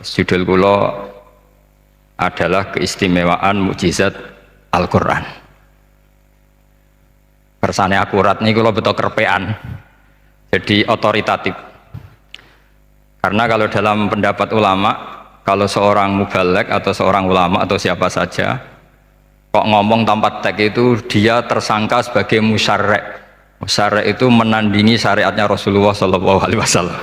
Judul kula adalah keistimewaan mukjizat Al-Quran. Kersane akurat nih kula betul kerpean, jadi otoritatif. Karena kalau dalam pendapat ulama, kalau seorang mubalek atau seorang ulama atau siapa saja kok ngomong tanpa teks itu dia tersangka sebagai musyarek. Musyarek itu menandingi syariatnya Rasulullah SAW.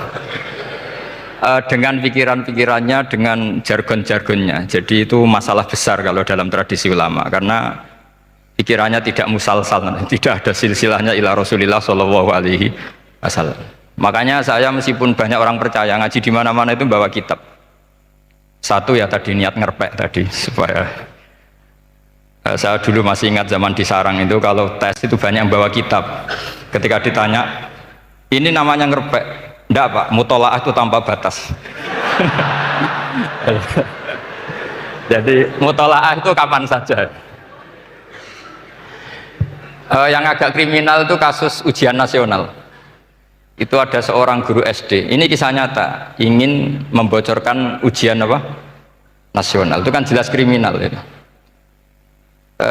Dengan pikiran-pikirannya, dengan jargon-jargonnya. Jadi itu masalah besar kalau dalam tradisi ulama, karena pikirannya tidak musalsal, tidak ada silsilahnya ila Rasulillah SAW. Makanya saya meskipun banyak orang percaya ngaji di mana-mana itu bawa kitab. Satu ya tadi niat ngerpek tadi supaya saya dulu masih ingat zaman di Sarang itu kalau tes itu banyak yang bawa kitab. Ketika ditanya ini namanya ngerpek, enggak Pak, mutolaah itu tanpa batas. Jadi mutolaah itu kapan saja. Yang agak kriminal itu kasus ujian nasional. Itu ada seorang guru SD, ini kisah nyata, ingin membocorkan ujian apa? Nasional. Itu kan jelas kriminal itu.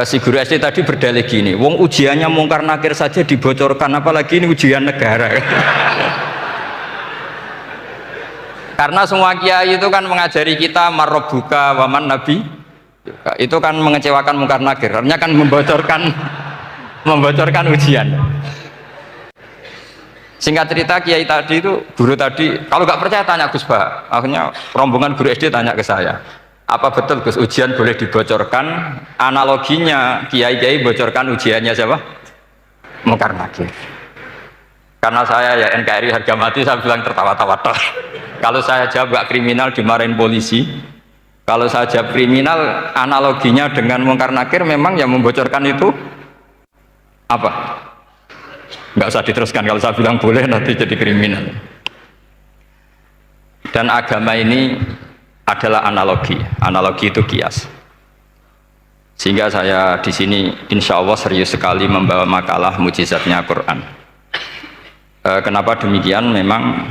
Si guru SD tadi berdalih gini, wong ujiannya mungkar nakir saja dibocorkan, apalagi ini ujian negara. Karena semua kiai itu kan mengajari kita marrobuka waman nabi, itu kan mengecewakan mungkar nakir, artinya kan membocorkan ujian. Singkat cerita kiai tadi itu, guru tadi, kalau nggak percaya tanya Gus Bah. Akhirnya rombongan guru SD tanya ke saya, apa betul Gus ujian boleh dibocorkan? Analoginya kiai-kiai bocorkan ujiannya siapa? Mungkar nakir. Karena saya ya NKRI harga mati, saya bilang tertawa-tawa. Kalau saya jawab nggak kriminal dimarahin polisi. Kalau saya jawab kriminal, analoginya dengan mungkar nakir memang yang membocorkan itu apa? Nggak usah diteruskan, kalau saya bilang boleh nanti jadi kriminal. Dan agama ini adalah analogi itu kias. Sehingga saya di sini insya Allah serius sekali membawa makalah mujizatnya Quran. Kenapa demikian? Memang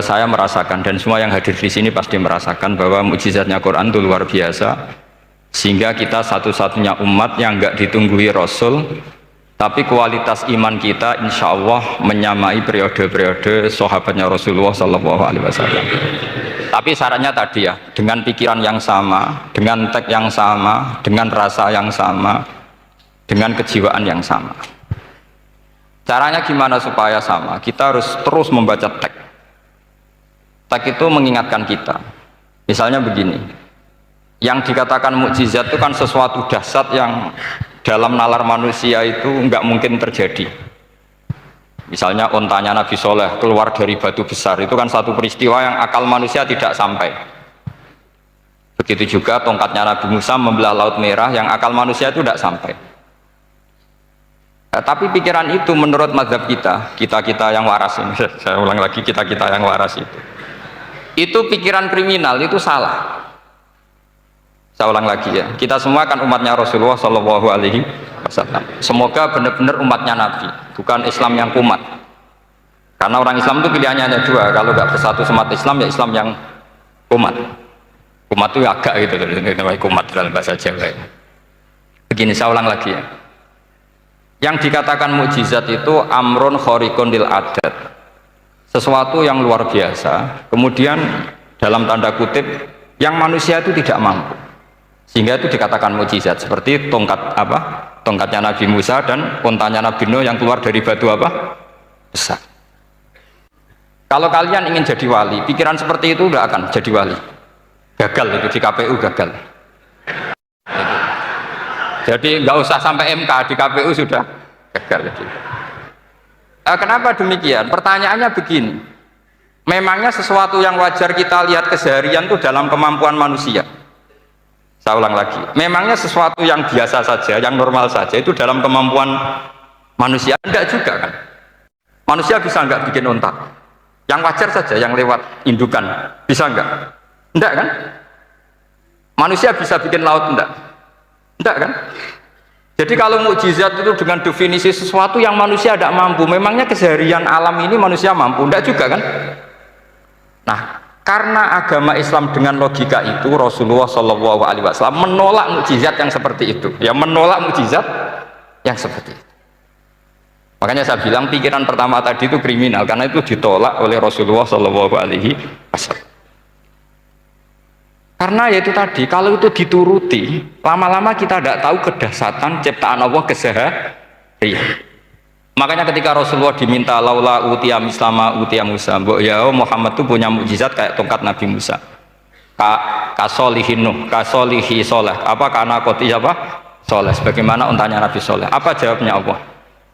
saya merasakan dan semua yang hadir di sini pasti merasakan bahwa mujizatnya Quran itu luar biasa. Sehingga kita satu-satunya umat yang nggak ditunggui Rasul, tapi kualitas iman kita insya Allah menyamai periode-periode sahabatnya Rasulullah SAW. Tapi syaratnya tadi ya, dengan pikiran yang sama, dengan teks yang sama, dengan rasa yang sama, dengan kejiwaan yang sama. Caranya gimana supaya sama? Kita harus terus membaca teks. Teks itu mengingatkan kita. Misalnya begini, yang dikatakan mukjizat itu kan sesuatu dahsyat yang dalam nalar manusia itu nggak mungkin terjadi. Misalnya ontanya Nabi Soleh keluar dari batu besar, itu kan satu peristiwa yang akal manusia tidak sampai. Begitu juga tongkatnya Nabi Musa membelah Laut Merah, yang akal manusia itu tidak sampai. Tapi pikiran itu menurut mazhab kita yang waras ini, saya ulang lagi, kita yang waras itu pikiran kriminal, itu salah. Saya ulang lagi ya, kita semua kan umatnya Rasulullah SAW. Semoga benar-benar umatnya Nabi, bukan Islam yang kumat. Karena orang Islam itu pilihannya hanya dua, kalau nggak bersatu semat Islam ya Islam yang kumat. Kumat itu agak gitu, kumat dalam bahasa Jawa. Begini, saya ulang lagi ya. Yang dikatakan mukjizat itu amrun khariqun lil adat, sesuatu yang luar biasa, kemudian dalam tanda kutip yang manusia itu tidak mampu. Sehingga itu dikatakan mukjizat, seperti tongkatnya Nabi Musa dan ontanya Nabi Nuh yang keluar dari batu apa? Besar. Kalau kalian ingin jadi wali, pikiran seperti itu tidak akan jadi wali. Gagal itu di KPU, gagal. Jadi nggak usah sampai MK, di KPU sudah gagal. Kenapa demikian? Pertanyaannya begini, memangnya sesuatu yang wajar kita lihat keseharian itu dalam kemampuan manusia? Saya ulang lagi, memangnya sesuatu yang biasa saja, yang normal saja itu dalam kemampuan manusia? Enggak juga kan? Manusia bisa enggak bikin unta? Yang wajar saja, yang lewat indukan, bisa enggak? Enggak kan? Manusia bisa bikin laut enggak? Enggak kan? Jadi kalau mukjizat itu dengan definisi sesuatu yang manusia tidak mampu, memangnya keseharian alam ini manusia mampu? Enggak juga kan? Nah, Karena agama Islam dengan logika itu Rasulullah Shallallahu Alaihi Wasallam menolak mukjizat yang seperti itu, ya menolak mukjizat yang seperti itu. Makanya saya bilang pikiran pertama tadi itu kriminal karena itu ditolak oleh Rasulullah Shallallahu Alaihi Wasallam. Karena ya itu tadi kalau itu dituruti lama-lama kita tidak tahu kedahsyatan ciptaan Allah keseharian. Makanya ketika Rasulullah diminta laula utia mislama utia Musa, ya Muhammad itu punya mukjizat kayak tongkat Nabi Musa. Kasolihin Nuh, kasolihi Soleh, apa karena koti apa? Soleh, sebagaimana untanya Nabi Soleh. Apa jawabnya Allah?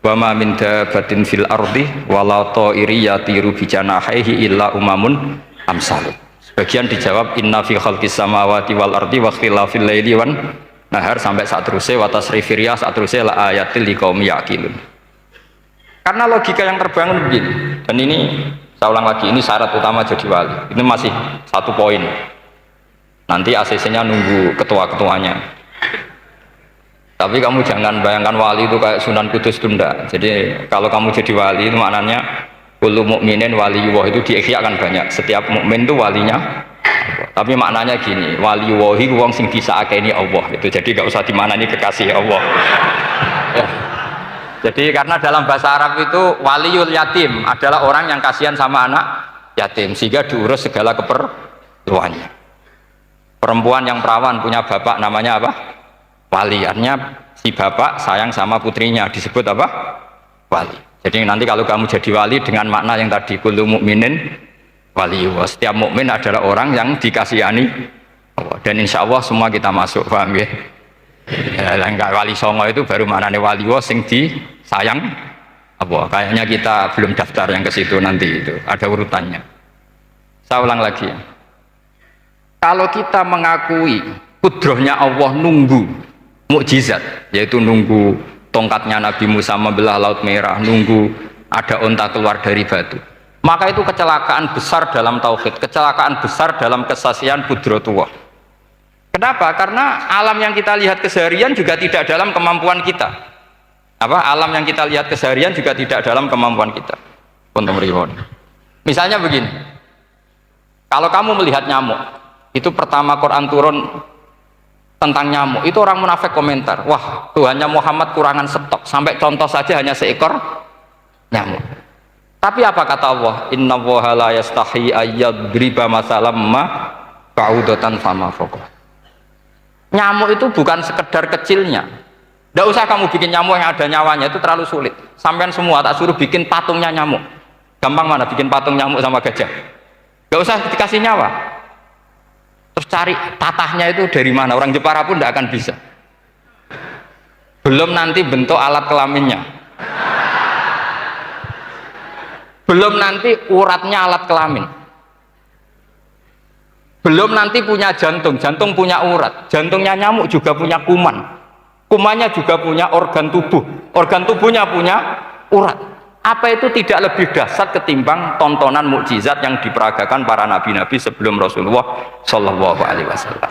Wa ma min dabatin fil ardi wala ta'iri yatiru bi janahihi illa umamun amsalu. Sebagian dijawab inna fi khalqis samawati wal ardi wa ikhtilafil laili wan nahar sampai saat terusnya wa tasrifir riyah saat terusnya la ayatil liqaumi yaqilun. Karena logika yang terbangun begini, dan ini saya ulang lagi, ini syarat utama jadi wali. Ini masih satu poin. Nanti ACC-nya nunggu ketua-ketuanya. Tapi kamu jangan bayangkan wali itu kayak Sunan Kudus tunda. Jadi kalau kamu jadi wali itu maknanya kullu mukminin waliyullah itu diikhyakan banyak. Setiap mukmin itu walinya. Tapi maknanya gini, waliyullahi wong sing disaakeni Allah. Itu jadi nggak usah dimanani kekasih Allah. Ya. Jadi karena dalam bahasa Arab itu waliyul yatim adalah orang yang kasihan sama anak yatim sehingga diurus segala keperluannya. Perempuan yang perawan punya bapak namanya apa? Wali. Artinya si bapak sayang sama putrinya disebut apa? Wali. Jadi nanti kalau kamu jadi wali dengan makna yang tadi kullu mukminin waliyullah. Setiap mukmin adalah orang yang dikasihani Allah. Dan insya Allah semua kita masuk, paham ya? Ya, enggak wali songo itu baru maknanya wali sing disayang apa? Kayaknya kita belum daftar yang ke situ nanti itu ada urutannya. Saya ulang lagi. Kalau kita mengakui kudrohnya Allah nunggu mukjizat, yaitu nunggu tongkatnya Nabi Musa membelah Laut Merah, nunggu ada unta keluar dari batu, maka itu kecelakaan besar dalam tauhid, kecelakaan besar dalam kesaksian kudrotullah. Kenapa? Karena alam yang kita lihat keseharian juga tidak dalam kemampuan kita. Alam yang kita lihat keseharian juga tidak dalam kemampuan kita. Misalnya begini, kalau kamu melihat nyamuk, itu pertama Quran turun tentang nyamuk, itu orang munafik komentar, wah Tuhannya Muhammad kurangan stok, sampai contoh saja hanya seekor nyamuk. Tapi apa kata Allah? Inna Allaha la yastahi ayyadriba masalam ma ba'udatan fama fawqa. Nyamuk itu bukan sekedar kecilnya. Tidak usah kamu bikin nyamuk yang ada nyawanya, itu terlalu sulit. Sampean semua tak suruh bikin patungnya nyamuk. Gampang mana bikin patung nyamuk sama gajah? Tidak usah dikasih nyawa. Terus cari tatahnya itu dari mana? Orang Jepara pun tidak akan bisa. Belum nanti bentuk alat kelaminnya. Belum nanti uratnya alat kelamin. Belum nanti punya jantung, jantung punya urat, jantungnya nyamuk juga punya kuman, kumannya juga punya organ tubuhnya punya urat. Apa itu tidak lebih dahsyat ketimbang tontonan mukjizat yang diperagakan para nabi-nabi sebelum Rasulullah Shallallahu Alaihi Wasallam?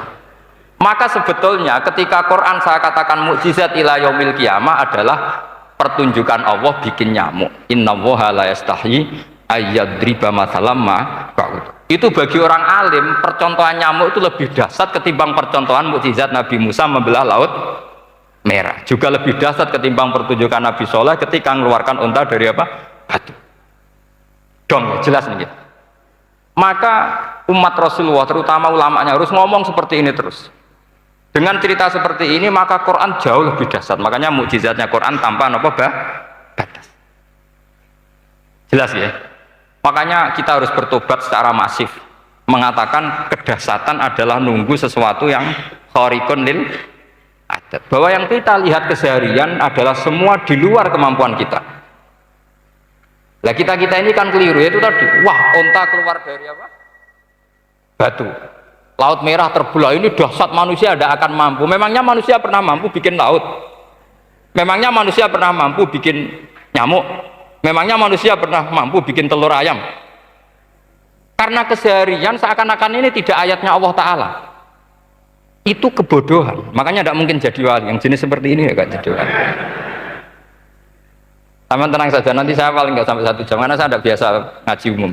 Maka sebetulnya ketika Quran saya katakan mukjizat ila yaumil qiyamah adalah pertunjukan Allah bikin nyamuk. Innallaha la yastahi ayyadriba mathalam ma ba'ud. Itu bagi orang alim percontohan nyamuk itu lebih dahsyat ketimbang percontohan mukjizat Nabi Musa membelah Laut Merah. Juga lebih dahsyat ketimbang pertunjukan Nabi Soleh ketika mengeluarkan unta dari apa? Batu. Dong, jelas nih. Maka umat Rasulullah terutama ulamanya harus ngomong seperti ini terus. Dengan cerita seperti ini maka Quran jauh lebih dahsyat. Makanya mukjizatnya Quran tanpa apa batas. Jelas ya. Makanya kita harus bertobat secara masif, mengatakan kedahsyatan adalah nunggu sesuatu yang khariqun lil adat, bahwa yang kita lihat keseharian adalah semua di luar kemampuan kita. Lah kita ini kan keliru, itu tadi, wah unta keluar dari apa? Batu. Laut Merah terbelah, ini dahsyat, manusia tidak akan mampu. Memangnya manusia pernah mampu bikin laut? Memangnya manusia pernah mampu bikin nyamuk? Memangnya manusia pernah mampu bikin telur ayam? Karena keseharian seakan-akan ini tidak ayatnya Allah Ta'ala. Itu kebodohan. Makanya tidak mungkin jadi wali. Yang jenis seperti ini ya gak jadi wali. Teman tenang saja, nanti saya paling nggak sampai 1 jam karena saya tidak biasa ngaji umum.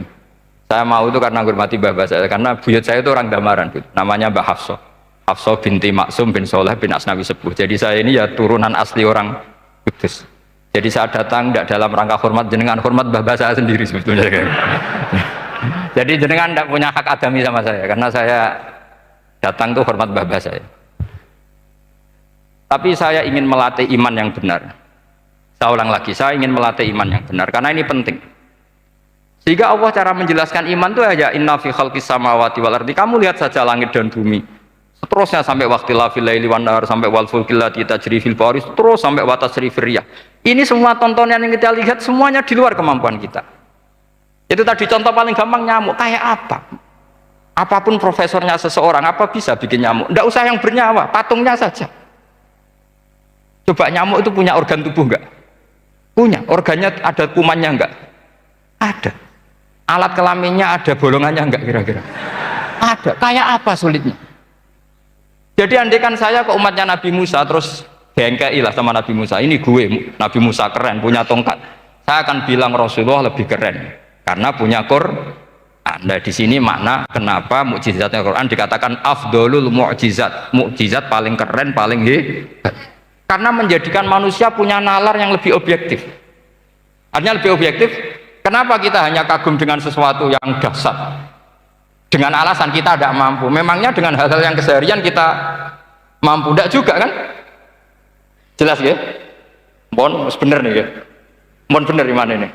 Saya mau itu karena menghormati bapak saya, karena buyut saya itu orang Damaran, gitu. Namanya Mbah Hafsah. Hafsah binti Maksum bin Soleh bin Asnawi Sepuh. Jadi saya ini ya turunan asli orang Kudus. Jadi saya datang tidak dalam rangka hormat jenengan, hormat bapak saya sendiri sebetulnya. Jadi jenengan tidak punya hak adami sama saya, karena saya datang tuh hormat bapak saya. Tapi saya ingin melatih iman yang benar. Saya ulang lagi, saya ingin melatih iman yang benar, karena ini penting. Sehingga Allah cara menjelaskan iman itu aja inna fi khalqis samawati wal ardi. Kamu lihat saja langit dan bumi. Seterusnya sampai waqtilafil laili wan nahar, sampai wal fulkil lati tajri fil bahri, terus sampai wa tasrifir riyah. Ini semua tontonan yang kita lihat semuanya di luar kemampuan kita. Itu tadi contoh paling gampang, nyamuk. Kayak apa? Apapun profesornya seseorang, apa bisa bikin nyamuk? Tidak usah yang bernyawa, patungnya saja. Coba nyamuk itu punya organ tubuh enggak? Punya. Organnya ada kumannya enggak? Ada. Alat kelaminnya ada bolongannya enggak kira-kira? Ada. Kayak apa sulitnya? Jadi andaikan saya ke umatnya Nabi Musa terus bengkai lah sama Nabi Musa, ini gue Nabi Musa keren punya tongkat, saya akan bilang Rasulullah lebih keren karena punya Quran. Nah di sini makna kenapa mukjizatnya Quran dikatakan afdolul mukjizat, mukjizat paling keren paling hebat, karena menjadikan manusia punya nalar yang lebih objektif. Artinya lebih objektif. Kenapa kita hanya kagum dengan sesuatu yang dahsyat? Dengan alasan kita tidak mampu. Memangnya dengan hal-hal yang keseharian kita mampu? Tidak juga kan? Jelas ya? Mohon bener nih ya? Mohon bener di mana ini?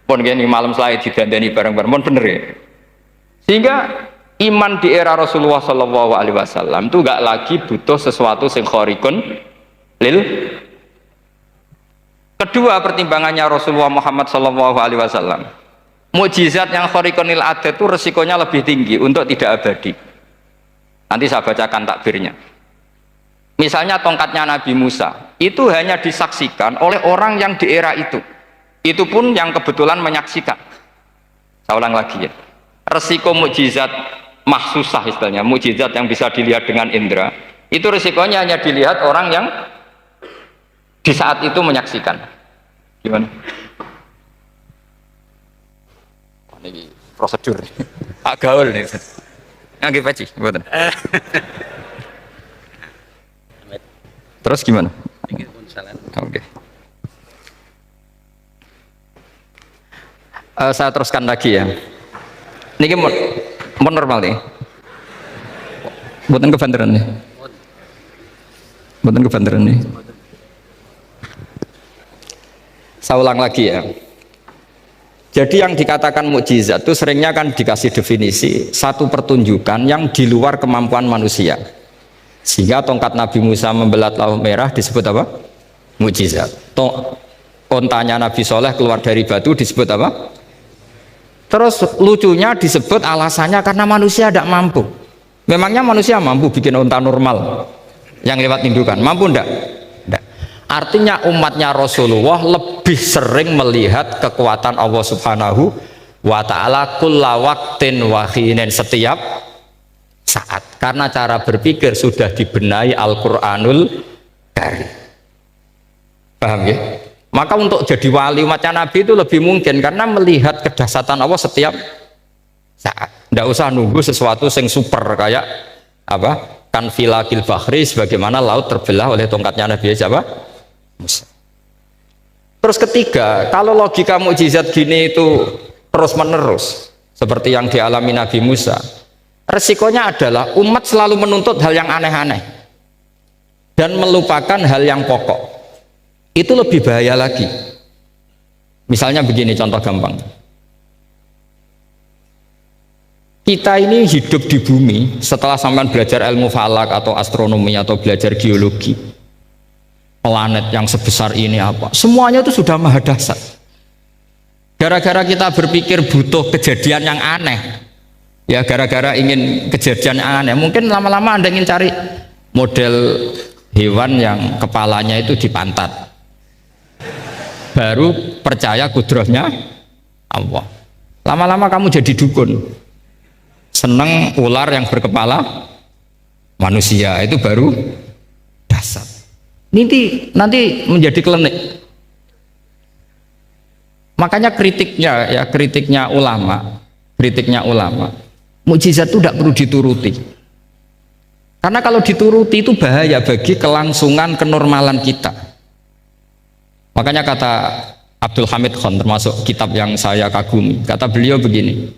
Mohon gini malam selai didandani bareng-bareng. Mohon bener ya? Sehingga iman di era Rasulullah SAW itu nggak lagi butuh sesuatu yang khariqun lil. Kedua pertimbangannya Rasulullah Muhammad SAW, mukjizat yang khariqunil adat itu resikonya lebih tinggi untuk tidak abadi. Nanti saya bacakan takbirnya. Misalnya tongkatnya Nabi Musa itu hanya disaksikan oleh orang yang di era itu pun yang kebetulan menyaksikan. Saya ulang lagi ya, resiko mukjizat mahsusah istilahnya, mukjizat yang bisa dilihat dengan indera, itu resikonya hanya dilihat orang yang di saat itu menyaksikan. Gimana? Ini prosedur Pak gaul nih. Nggih Pak Ci, mboten. Terus gimana? Oke. Saya teruskan lagi ya. Niki mau normal nih. Mboten kebanteran nih. Mboten kebanteran nih. Saya ulang lagi ya. Jadi yang dikatakan mukjizat itu seringnya kan dikasih definisi satu pertunjukan yang di luar kemampuan manusia. Sehingga tongkat Nabi Musa membelat laut merah disebut apa? Mukjizat. Ontanya Nabi Soleh keluar dari batu disebut apa? Terus lucunya disebut alasannya karena manusia tidak mampu. Memangnya manusia mampu bikin onta normal yang lewat indukan? Mampu enggak? Artinya umatnya Rasulullah lebih sering melihat kekuatan Allah Subhanahu wa ta'ala kulla waqtin wa hinin, setiap saat, karena cara berpikir sudah dibenahi Al-Qur'anul Karim. Paham ya? Maka untuk jadi wali umatnya Nabi itu lebih mungkin karena melihat kedahsyatan Allah setiap saat. Tidak usah nunggu sesuatu yang super kayak apa? Kan filakil bahri, sebagaimana laut terbelah oleh tongkatnya Nabi siapa? Musa. Terus ketiga, kalau logika mukjizat gini itu terus menerus seperti yang dialami Nabi Musa, resikonya adalah umat selalu menuntut hal yang aneh-aneh dan melupakan hal yang pokok. Itu lebih bahaya lagi. Misalnya begini contoh gampang, kita ini hidup di bumi setelah sampean belajar ilmu falak atau astronomi atau belajar geologi, planet yang sebesar ini apa, semuanya itu sudah maha dahsyat. Gara-gara kita berpikir butuh kejadian yang aneh ya, gara-gara ingin kejadian yang aneh, mungkin lama-lama Anda ingin cari model hewan yang kepalanya itu di pantat, baru percaya kudrahnya Allah. Lama-lama kamu jadi dukun, seneng ular yang berkepala manusia, itu baru dahsyat. Nanti menjadi klinik. Makanya kritiknya ulama kritiknya ulama, mukjizat itu tidak perlu dituruti. Karena kalau dituruti itu bahaya bagi kelangsungan kenormalan kita. Makanya kata Abdul Hamid Khan, termasuk kitab yang saya kagumi, kata beliau begini,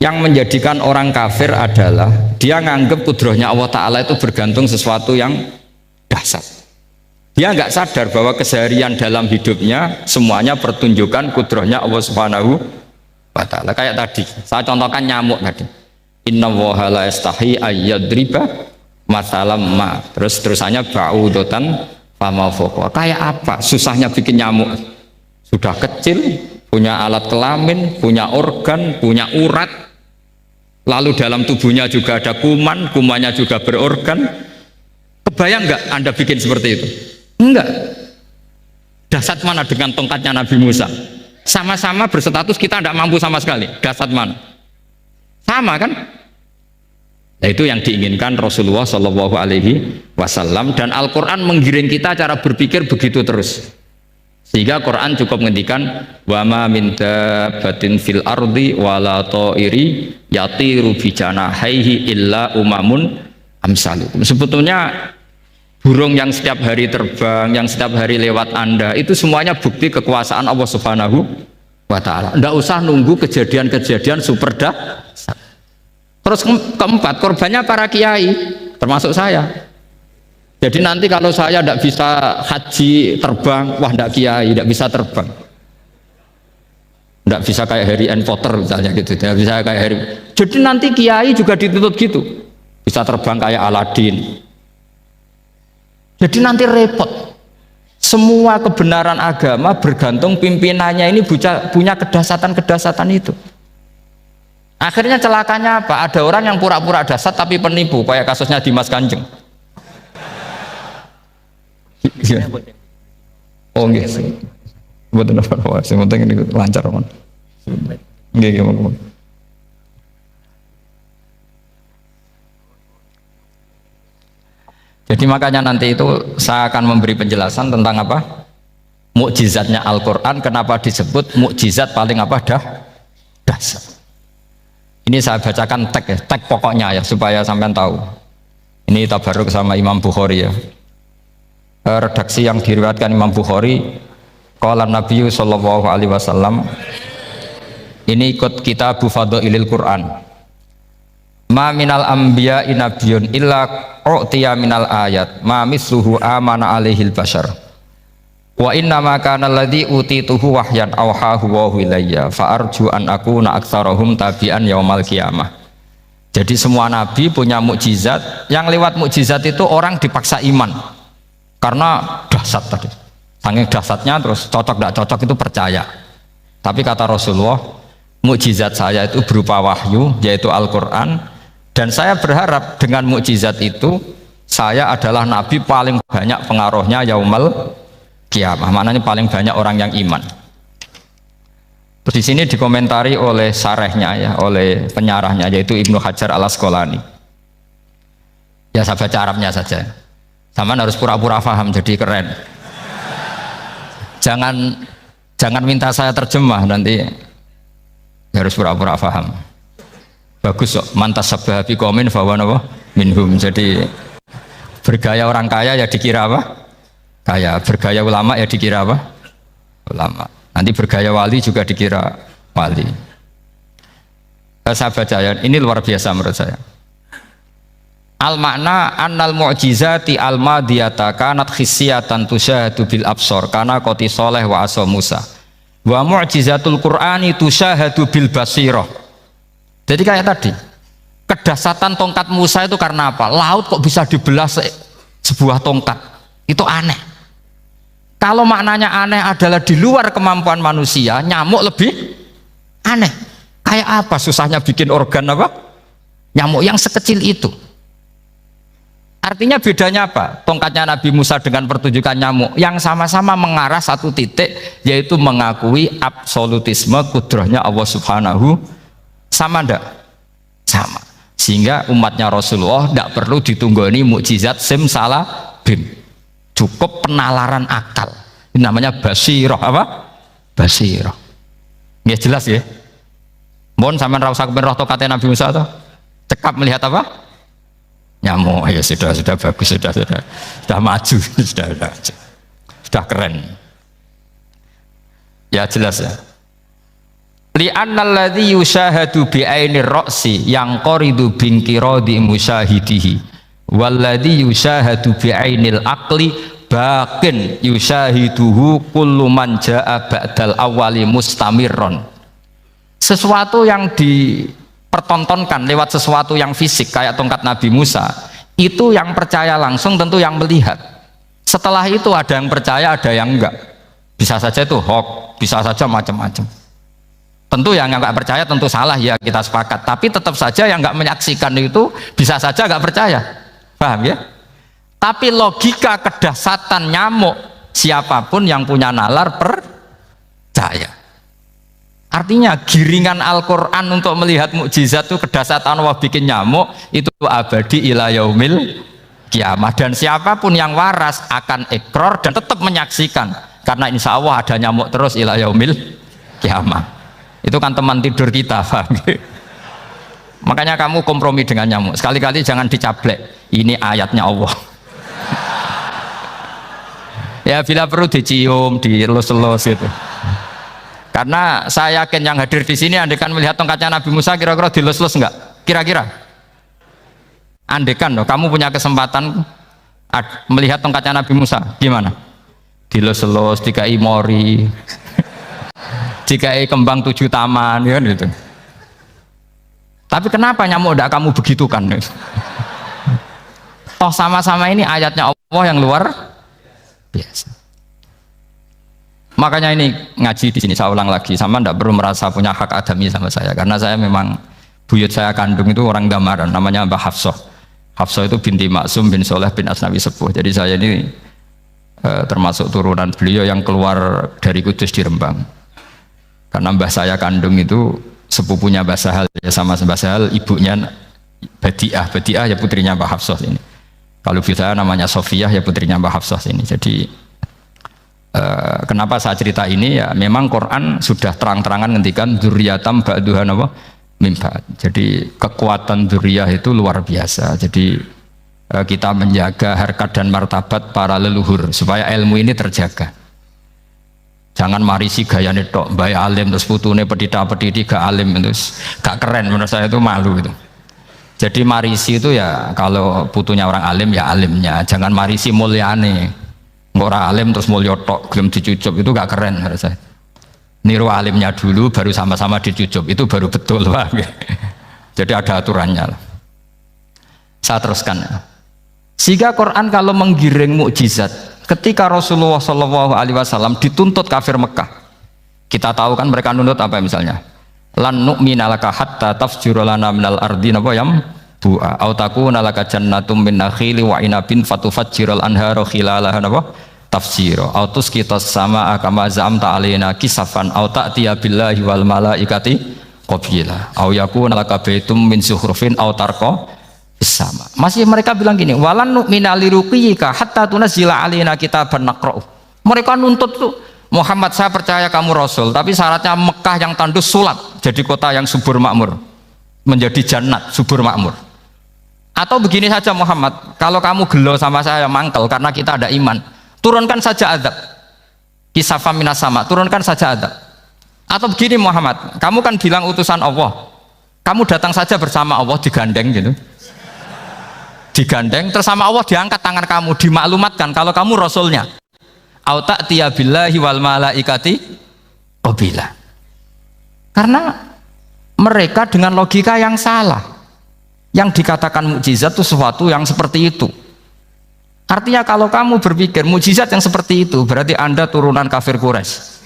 yang menjadikan orang kafir adalah dia nganggep kudrohnya Allah Ta'ala itu bergantung sesuatu yang dahsyat. Dia nggak sadar bahwa keseharian dalam hidupnya semuanya pertunjukan kudrohnya Allah Subhanahu wa Ta'ala. Kayak tadi saya contohkan nyamuk tadi, inna woha la yastahi ayyadriba masalam ma, terus terusannya ba'udotan fama foko. Kayak apa susahnya bikin nyamuk? Sudah kecil, punya alat kelamin, punya organ, punya urat, lalu dalam tubuhnya juga ada kuman, kumannya juga berorgan. Kebayang nggak Anda bikin seperti itu? Enggak. Dahsyat mana dengan tongkatnya Nabi Musa? Sama-sama berstatus kita tidak mampu sama sekali. Dahsyat mana? Sama kan? Nah, itu yang diinginkan Rasulullah Shallallahu Alaihi Wasallam, dan Al-Quran menggiring kita cara berpikir begitu terus, sehingga Quran cukup menghentikan wa ma min dabbatin fil ardi wala ta'iri yatiru bi janahaihi illa umamun amsalukum. Sebetulnya burung yang setiap hari terbang, yang setiap hari lewat Anda, itu semuanya bukti kekuasaan Allah Subhanahu wa Ta'ala. Tidak usah nunggu kejadian-kejadian super dahsyat. Terus keempat, korbannya para kiai, termasuk saya. Jadi nanti kalau saya tidak bisa haji terbang, wah tidak kiai, tidak bisa terbang. Tidak bisa kayak Harry and Potter misalnya gitu, tidak bisa kayak Harry. Jadi nanti kiai juga dituntut gitu, bisa terbang kayak Aladin. Jadi nanti repot. Semua kebenaran agama bergantung pimpinannya ini punya kedahsyatan-kedahsyatan itu. Akhirnya celakanya apa? Ada orang yang pura-pura dahsyat tapi penipu, kayak kasusnya Dimas Kanjeng. Oh nggih. Mboten apa-apa, sing penting ini lancar mon. Nggih, mon. Jadi makanya nanti itu saya akan memberi penjelasan tentang apa? Mukjizatnya Al-Qur'an, kenapa disebut mukjizat paling apa dahsyat. Ini saya bacakan tag pokoknya ya supaya sampean tahu. Ini tabaruk sama Imam Bukhari ya. Redaksi yang diriwayatkan Imam Bukhari, qala Nabi sallallahu alaihi wasallam, ini ikut kitab Fadhailil Quran. Ma minal anbiya'i nabiyyun illa u'tiya minal ayat ma misluhu amana alaihil bashar. Wa inna ma kana alladhi utituhu wahyan awhahu wa ilayya fa arju an akuna aktsarahum tabi'an yaumal qiyamah. Jadi semua nabi punya mukjizat, yang lewat mukjizat itu orang dipaksa iman karena dahsyat tadi. Saking dahsyatnya terus cocok tidak cocok itu percaya. Tapi kata Rasulullah, mukjizat saya itu berupa wahyu yaitu Al-Qur'an, dan saya berharap dengan mukjizat itu saya adalah nabi paling banyak pengaruhnya yaumal kiamah, maknanya paling banyak orang yang iman. Terus di sini dikomentari oleh sarehnya ya, oleh penyarahnya yaitu Ibnu Hajar Al Asqalani. Ya saya baca Arabnya saja. Sama harus pura-pura paham jadi keren. Jangan minta saya terjemah nanti harus pura-pura paham. Bagus kok, mantas sababi komen bahwa minhum. Jadi bergaya orang kaya ya dikira apa? Kaya, bergaya ulama ya dikira apa? Ulama. Nanti bergaya wali juga dikira wali. Saya baca ya, ini luar biasa menurut saya. Al makna annal mu'jizati al madiyata kanat khissiyatan tusyahadu bil absor kana qoti soleh wa asa Musa. Wa mu'jizatul Qur'ani tusyahadu bil basirah. Jadi kayak tadi, kedahsyatan tongkat Musa itu karena apa? Laut kok bisa dibelah sebuah tongkat? Itu aneh. Kalau maknanya aneh adalah di luar kemampuan manusia, nyamuk lebih aneh. Kayak apa susahnya bikin organ apa? Nyamuk yang sekecil itu. Artinya bedanya apa? Tongkatnya Nabi Musa dengan pertunjukan nyamuk yang sama-sama mengarah satu titik, yaitu mengakui absolutisme kudrahnya Allah Subhanahu. Sama ndak? Sama. Sehingga umatnya Rasulullah tidak perlu ditunggoni mukjizat simsalabim. Cukup penalaran akal. Ini namanya basirah apa? Basirah. Nggak jelas ya? Mohon sampean ra usah kepen roh tokate Nabi Musa to. Cekap melihat apa? Nyamuk. Ya sudah bagus, sudah maju, sudah keren. Ya jelas ya. Li'annal ladzi yushahadu bi ainir ra'si yang qaridu binqiradi musyahidihi walladzi yushahadu bi ainil aqli baqin yushahiduhu kullu man jaa ba'dal awwali mustamirron. Sesuatu yang dipertontonkan lewat sesuatu yang fisik kayak tongkat Nabi Musa, itu yang percaya langsung tentu yang melihat. Setelah itu ada yang percaya, ada yang enggak. Bisa saja itu hoax, bisa saja macam-macam. Tentu yang enggak percaya tentu salah, ya kita sepakat. Tapi tetap saja yang enggak menyaksikan itu bisa saja enggak percaya. Paham ya? Tapi logika kedahsyatan nyamuk, siapapun yang punya nalar percaya. Artinya giringan Al-Quran untuk melihat mukjizat itu kedahsyatan Allah bikin nyamuk itu abadi ila yaumil kiamah, dan siapapun yang waras akan ikrar dan tetap menyaksikan karena insya Allah ada nyamuk terus ila yaumil kiamah. Itu kan teman tidur kita, paham? Makanya kamu kompromi dengan nyamuk, sekali-kali jangan dicablek, ini ayatnya Allah. Ya bila perlu dicium, dilus-lus gitu. Karena saya yakin yang hadir di sini andekan melihat tongkatnya Nabi Musa kira-kira dilus-lus enggak? Kira-kira? Andekan loh, kamu punya kesempatan melihat tongkatnya Nabi Musa, gimana? Dilus-lus, dikai mori, dikai kembang 7 taman, ya gitu. Tapi kenapa nyamuk enggak kamu begitukan? Toh sama-sama ini ayatnya Allah yang luar biasa. Makanya ini ngaji di sini saya ulang lagi, sama ndak perlu merasa punya hak adami sama saya, karena saya memang buyut saya kandung itu orang Damaran, namanya Mbah Hafsah. Hafsah itu binti Maksum bin Soleh bin Asnawi Sepuh. Jadi saya ini termasuk turunan beliau yang keluar dari Kudus di Rembang. Karena mbah saya kandung itu sepupunya Mbah Sahal, ya sama Mbah Sahal ibunya Badiah. Badiah ya putrinya Mbah Hafsah ini. Kalau saya namanya Sofiyah ya putrinya Mbah Hafsah ini. Jadi kenapa saya cerita ini, ya memang Quran sudah terang-terangan ngendikan dzurriyatam ba'duhan apa mimba. Jadi kekuatan dzurriyah itu luar biasa. Jadi kita menjaga harkat dan martabat para leluhur supaya ilmu ini terjaga. Jangan marisi gayane tok, mbah alim terus putune pedita-pediti gak alim terus gak keren, menurut saya itu malu itu. Jadi marisi itu ya kalau putunya orang alim ya alimnya, jangan marisi mulyane. Orang alim terus mulia tok gelem dicucup, itu gak keren menurut saya. Niru alimnya dulu baru sama-sama dicucup, itu baru betul, Pak. Jadi ada aturannya. Saya teruskan. Sehingga Quran kalau menggiring mukjizat, ketika Rasulullah SAW dituntut kafir Mekah, kita tahu kan mereka nuntut apa misalnya? Lan nu'mina laka hatta tafjura lana minal ardi nabawayam bu'a au takuna laka jannatum min nakhili wa inabin fatufajjiral anhara khilalaha nabawayam tafsiro autus kita sama kama zamta alaina kisafan au ta'tiya billahi wal malaikati qabila au yakuna laka baitum min zukhrufin au tarqa sama. Masih mereka bilang gini, walan nu'mina liruqiyika hatta tunzila alaina kitaban naqra'u. Mereka nuntut tuh, Muhammad saya percaya kamu rasul, tapi syaratnya Mekah yang tandus sulap jadi kota yang subur makmur, menjadi jannat subur makmur. Atau begini saja Muhammad, kalau kamu gelo sama saya mangkel karena kita ada iman, turunkan saja azab, kisafah minas sama, turunkan saja azab. Atau begini Muhammad, kamu kan bilang utusan Allah, kamu datang saja bersama Allah digandeng gitu, digandeng terus sama Allah diangkat tangan kamu, dimaklumatkan kalau kamu rasulnya. Au ta'tiya billahi wal malaikati qabila. Karena mereka dengan logika yang salah, yang dikatakan mukjizat itu sesuatu yang seperti itu. Artinya kalau kamu berpikir mukjizat yang seperti itu, berarti Anda turunan kafir Quraisy.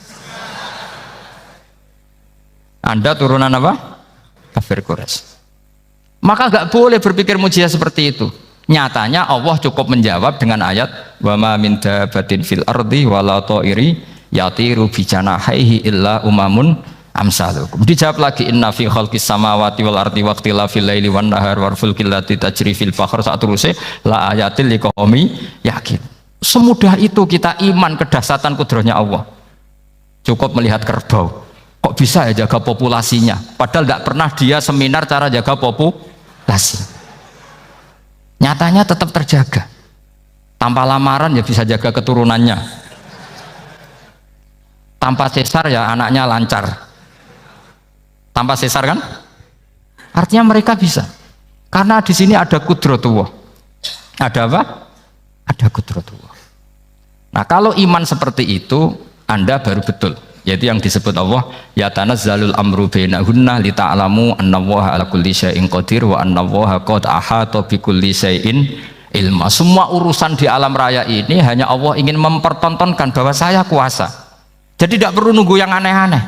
Anda turunan apa? Kafir Quraisy. Maka nggak boleh berpikir mukjizat seperti itu. Nyatanya Allah cukup menjawab dengan ayat wa ma min dabatin fil ardi wala ta'iri yatiru bi janahihi illa umamun amsalukum. Dijawab lagi inna fi khalqis samawati wal ardi wa ikhtilafil laili wan nahar wal fulkil lati tajri fil bahr satruse la ayatil liqaumi yakin. Semudah itu kita iman kedahsyatan kudratnya Allah. Cukup melihat kerbau, Kok bisa ya jaga populasinya? Padahal tidak pernah dia seminar cara jaga populasi. Nyatanya tetap terjaga. Tanpa lamaran ya bisa jaga keturunannya. Tanpa sesar ya anaknya lancar. Tanpa sesar kan? Artinya mereka bisa. Karena di sini ada kudratullah. Ada apa? Ada kudratullah. Nah, kalau iman seperti itu, Anda baru betul. Yaitu yang disebut Allah, ya tanazzalul amru bainahunna lita'lamu annallaha ala kulli syai'in qadir wa annallaha qad ahata bi kulli syai'in ilma. Semua urusan di alam raya ini hanya Allah ingin mempertontonkan bahwa saya kuasa. Jadi tidak perlu nunggu yang aneh-aneh.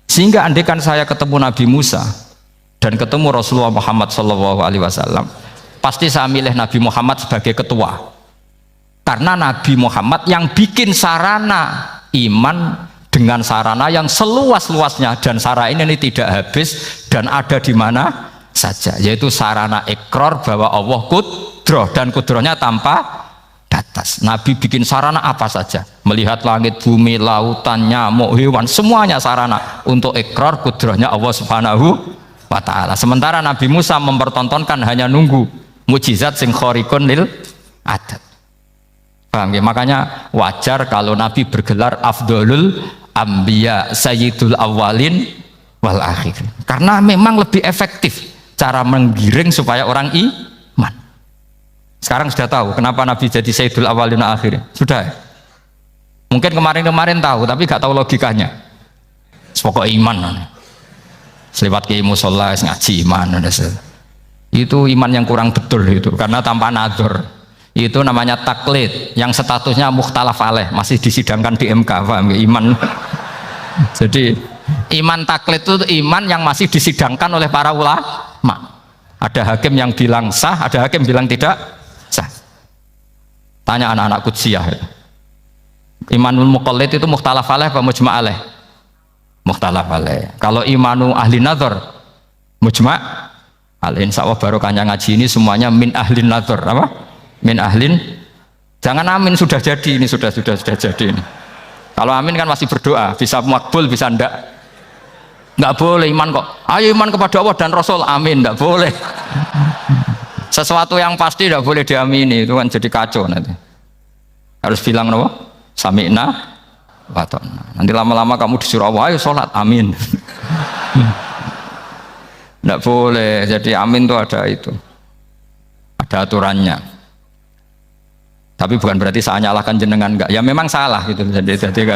Sehingga andaikan saya ketemu Nabi Musa dan ketemu Rasulullah Muhammad SAW, pasti saya milih Nabi Muhammad sebagai ketua. Karena Nabi Muhammad yang bikin sarana iman dengan sarana yang seluas-luasnya, dan sarana ini tidak habis dan ada di mana saja, yaitu sarana ikrar bahwa Allah kudroh, dan kudrohnya tanpa batas. Nabi bikin sarana apa saja, melihat langit, bumi, lautan, nyamuk, hewan, semuanya sarana untuk ikrar kudrohnya Allah Subhanahu wa ta'ala. Sementara Nabi Musa mempertontonkan hanya nunggu mukjizat sing khariqun lil adat. Paham ya? Makanya wajar kalau Nabi bergelar Afdolul Ambiya Sayyidul Awalin wal Akhirin, karena memang lebih efektif cara menggiring supaya orang iman. Sekarang sudah tahu kenapa Nabi jadi Sayyidul Awalin wal Akhirin? Sudah ya? Mungkin kemarin-kemarin tahu tapi gak tahu logikanya. Pokok iman selewat ke musola ngaji iman, itu iman yang kurang betul itu, karena tanpa nadzor. Itu namanya taklid yang statusnya mukhtalaf alaih, masih disidangkan di MK. Paham ya? Iman jadi iman taklid itu iman yang masih disidangkan oleh para ulama. Ada hakim yang bilang sah, ada hakim bilang tidak sah. Tanya anak-anak Qudsiyah ya. Imanul muqallid itu mukhtalaf alaih apa mujma' alaih? Mukhtalaf alaih. Kalau imanu ahli nazar mujma' alaih. Insya Allah barokahnya ngaji ini semuanya min ahli nazar, apa? Min ahlin, jangan amin sudah jadi, ini sudah jadi ini. Kalau amin kan masih berdoa, bisa makbul bisa nggak boleh iman kok. Ayo iman kepada Allah dan Rasul, amin, nggak boleh. Sesuatu yang pasti nggak boleh diamini, itu kan jadi kacau nanti. Harus bilang apa? Sami'na wa ta'na. Nanti lama-lama kamu disuruh Allah, ayo sholat, amin. Nggak boleh. Jadi amin tuh ada itu, ada aturannya. Tapi bukan berarti saya nyalahkan jenengan, enggak. Ya memang salah gitu. Jadi kan,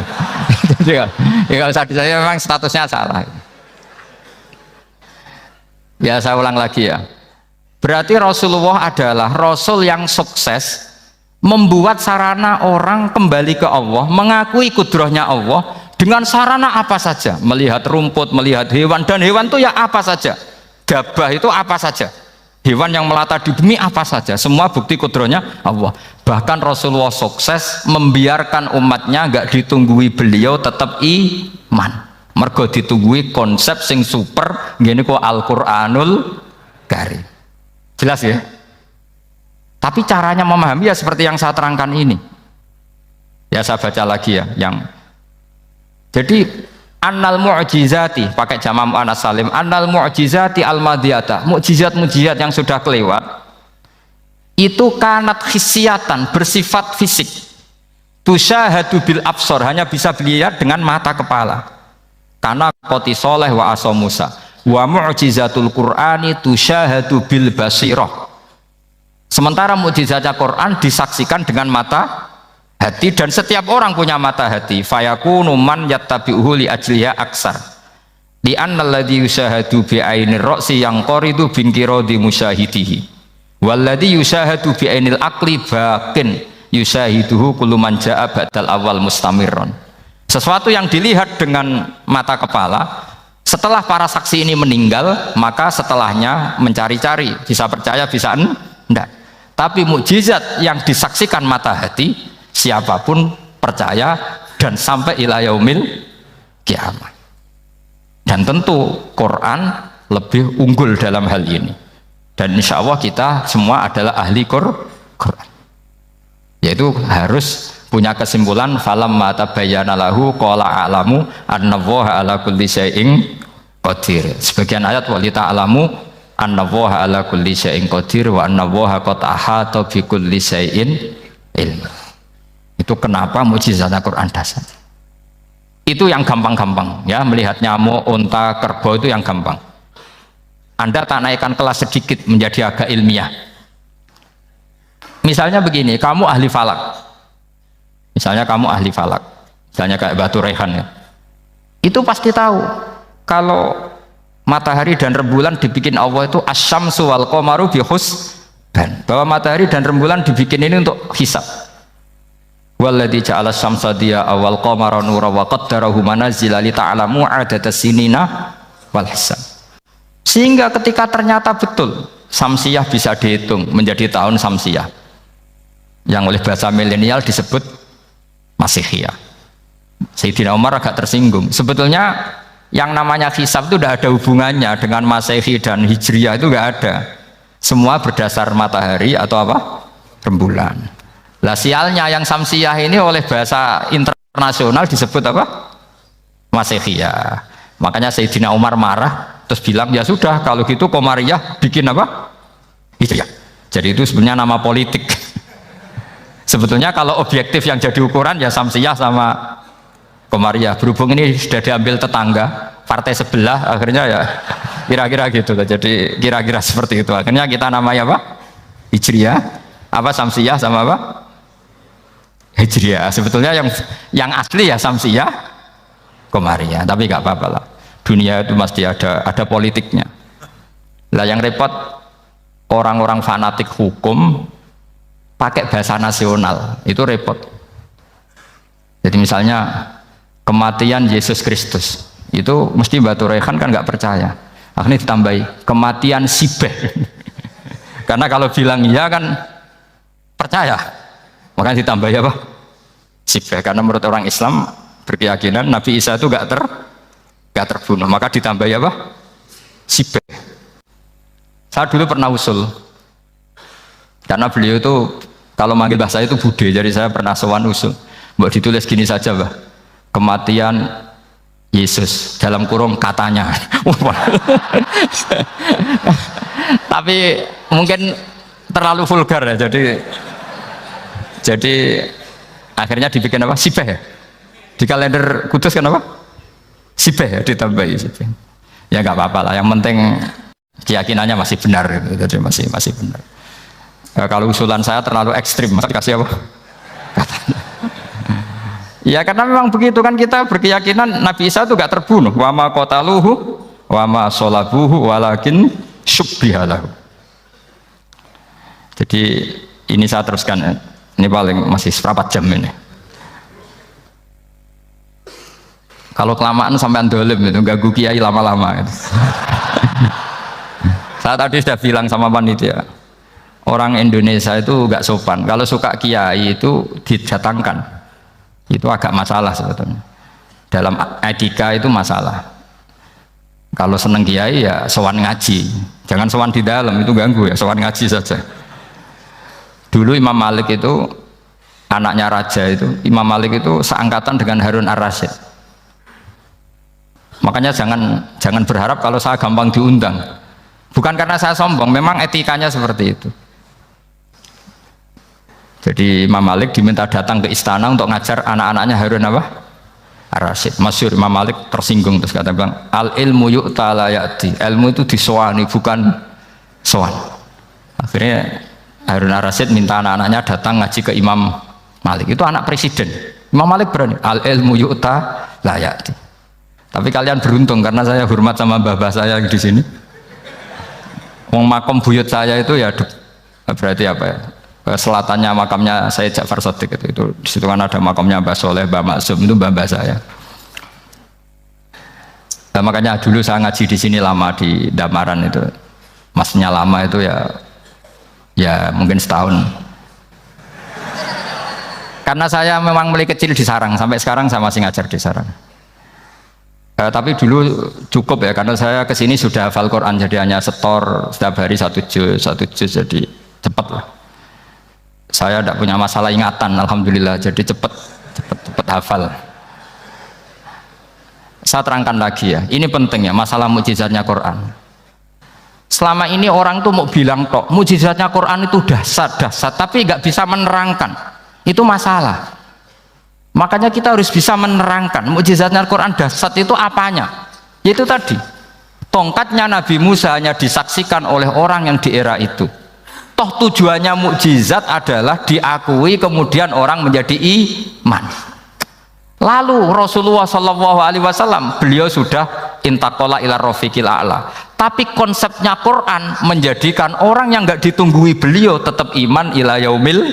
ya kalau saya memang statusnya salah. Ya saya ulang lagi ya. Berarti Rasulullah adalah Rasul yang sukses membuat sarana orang kembali ke Allah, mengakui kudrohnya Allah dengan sarana apa saja. Melihat rumput, melihat hewan, dan hewan itu ya apa saja. Gabah itu apa saja. Hewan yang melata di bumi apa saja, semua bukti kudrohnya Allah. Bahkan Rasulullah sukses membiarkan umatnya nggak ditunggui beliau tetap iman. Mergo ditunggui konsep sing super gini kok Al-Qur'anul Karim. Jelas ya? Tapi caranya memahami ya seperti yang saya terangkan ini. Ya saya baca lagi ya, yang jadi annal mu'jizati, pakai jama' mu'annas salim, annal mu'jizati al-madiyata, mukjizat-mukjizat yang sudah kelewat itu kanat khisyatan, bersifat fisik, tusyahadu bil absor, hanya bisa dilihat dengan mata kepala, karena qoti soleh wa aso Musa, wa mu'jizatul Qur'ani tusyahadu bil basirah. Sementara mukjizatnya Quran disaksikan dengan mata hati, dan setiap orang punya mata hati. Fayakunu man yattabi'uhu li ajliha aksar li annal ladzi yusyahadu bi ainir ra'si yang qaridu bin qiradi musyahidihi walladzi yusyahadu bi ainil aqli baqin yusyahiduhu kullu man jaa ba'dal awal mustamirron. Sesuatu yang dilihat dengan mata kepala, setelah para saksi ini meninggal, maka setelahnya mencari-cari, bisa percaya bisa enggak. Tapi mukjizat yang disaksikan mata hati, siapapun percaya dan sampai ila yaumil kiamat. Dan tentu Quran lebih unggul dalam hal ini, dan insya Allah kita semua adalah ahli Quran, yaitu harus punya kesimpulan falam mata bayana lahu qala a'lamu annallaha ala kulli syai'in qadir. Sebagian ayat walita alamu annallaha ala kulli syai'in qadir wa annallaha qad ahata bi kulli syai'in ilm. Itu kenapa mukjizat Al-Qur'an dasar. Itu yang gampang-gampang ya, melihat nyamuk, unta, kerbau itu yang gampang. Anda tak naikkan kelas sedikit menjadi agak ilmiah. Misalnya begini, kamu ahli falak. Misalnya kamu ahli falak, misalnya kayak Batu Rehan ya. Itu pasti tahu kalau matahari dan rembulan dibikin Allah itu asyamsu wal qamaru bihusban, bahwa matahari dan rembulan dibikin ini untuk hisab. Walladzi ja'ala syamsa diya'a wal qamara nuran wa qaddarahu manazila li ta'lamu 'adada sinina wal hisab. Sehingga ketika ternyata betul samsiah bisa dihitung menjadi tahun samsiah, yang oleh bahasa milenial disebut Masihiyah. Sayyidina Umar agak tersinggung. Sebetulnya yang namanya hisab itu tidak ada hubungannya dengan Masehi dan Hijriah, itu tidak ada. Semua berdasar matahari atau apa? Rembulan. Lah sialnya yang Samsiyah ini oleh bahasa internasional disebut apa? Masihiyah. Makanya Sayyidina Umar marah terus bilang ya sudah kalau gitu Qamariyah bikin apa? Hijriah. Jadi itu sebenarnya nama politik. Sebetulnya kalau objektif yang jadi ukuran ya Samsiyah sama Qamariyah. Berhubung ini sudah diambil tetangga partai sebelah, akhirnya ya kira-kira gitu. Jadi kira-kira seperti itu. Akhirnya kita namanya apa? Hijriah. Apa Samsiyah sama apa? Hijriah. Sebetulnya yang asli ya Samsiyah, Qamariyah. Tapi nggak apa-apa lah. Dunia itu mesti ada politiknya. Lah yang repot orang-orang fanatik hukum pakai bahasa nasional, itu repot. Jadi misalnya kematian Yesus Kristus itu mesti Batu Rehan kan nggak percaya, akhirnya ditambahi kematian Sibeh. Karena kalau bilang iya kan percaya, makanya ditambahi apa? Sibeh. Karena menurut orang Islam berkeyakinan Nabi Isa itu nggak terbunuh, maka ditambahi apa? Sibeh. Saya dulu pernah usul, karena beliau itu kalau manggil bahasa itu bude, jadi saya pernah sowan usul. Mbak ditulis gini saja, Mbak. Kematian Yesus dalam kurung katanya. Tapi mungkin terlalu vulgar ya, jadi akhirnya dibikin apa? Sibeh ya. Di kalender Kudus kan apa? Sibeh ya, ditambahi Sibeh. Ya nggak apa-apa lah, yang penting keyakinannya masih benar gitu. Jadi masih benar. Kalau usulan saya terlalu ekstrim, masa dikasih apa? Ya karena memang begitu kan, kita berkeyakinan Nabi Isa itu gak terbunuh. Wa ma qataluhu wa ma sholabuhu walakin syubbihalahu. Jadi ini saya teruskan ya. Ini paling masih seperempat jam ini. Kalau kelamaan sampai dolim itu ganggu kiai lama-lama gitu. Saya tadi sudah bilang sama panitia, orang Indonesia itu gak sopan. Kalau suka kiai itu didatangkan, itu agak masalah sebetulnya. Dalam etika itu masalah. Kalau seneng kiai ya sowan ngaji, jangan sowan di dalam, itu ganggu ya, sowan ngaji saja. Dulu Imam Malik itu anaknya raja itu, Imam Malik itu seangkatan dengan Harun Ar-Rasyid. Makanya jangan berharap kalau saya gampang diundang. Bukan karena saya sombong, memang etikanya seperti itu. Jadi Imam Malik diminta datang ke istana untuk ngajar anak-anaknya Harun apa? Ar-Rasyid. Masyhur Imam Malik tersinggung terus kata bilang, al ilmu yu'ta la ya'ti. Ilmu itu disowani bukan sowan. Akhirnya Harun Ar-Rasyid minta anak-anaknya datang ngaji ke Imam Malik. Itu anak presiden. Imam Malik berani, al ilmu yu'ta la ya'ti. Tapi kalian beruntung karena saya hormat sama mbah-mbah saya yang di sini. Wong makom buyut saya itu ya berarti apa ya? Selatannya makamnya saya Ja'far Shadiq itu di situ kan ada makamnya Mbah Soleh, Mbah Maksum, itu mbah-mbah saya. Nah, makanya dulu saya ngaji di sini lama di Damaran itu, masnya lama itu ya mungkin setahun. Karena saya memang mulai kecil di Sarang, sampai sekarang saya masih ngajar di Sarang. Tapi dulu cukup ya, karena saya kesini sudah hafal Quran, jadi hanya setor setiap hari satu juz jadi cepat lah. Saya tidak punya masalah ingatan, alhamdulillah, jadi cepet hafal. Saya terangkan lagi ya, ini penting ya, masalah mukjizatnya Quran. Selama ini orang tuh mau bilang tok, mukjizatnya Quran itu dahsyat, tapi nggak bisa menerangkan. Itu masalah. Makanya kita harus bisa menerangkan mukjizatnya Quran dahsyat itu apanya. Yaitu tadi, tongkatnya Nabi Musa hanya disaksikan oleh orang yang di era itu. Toh tujuannya mukjizat adalah diakui kemudian orang menjadi iman. Lalu Rasulullah SAW beliau sudah intaqala ila rafiqil a'la. Tapi konsepnya Quran menjadikan orang yang nggak ditunggui beliau tetap iman ila yaumil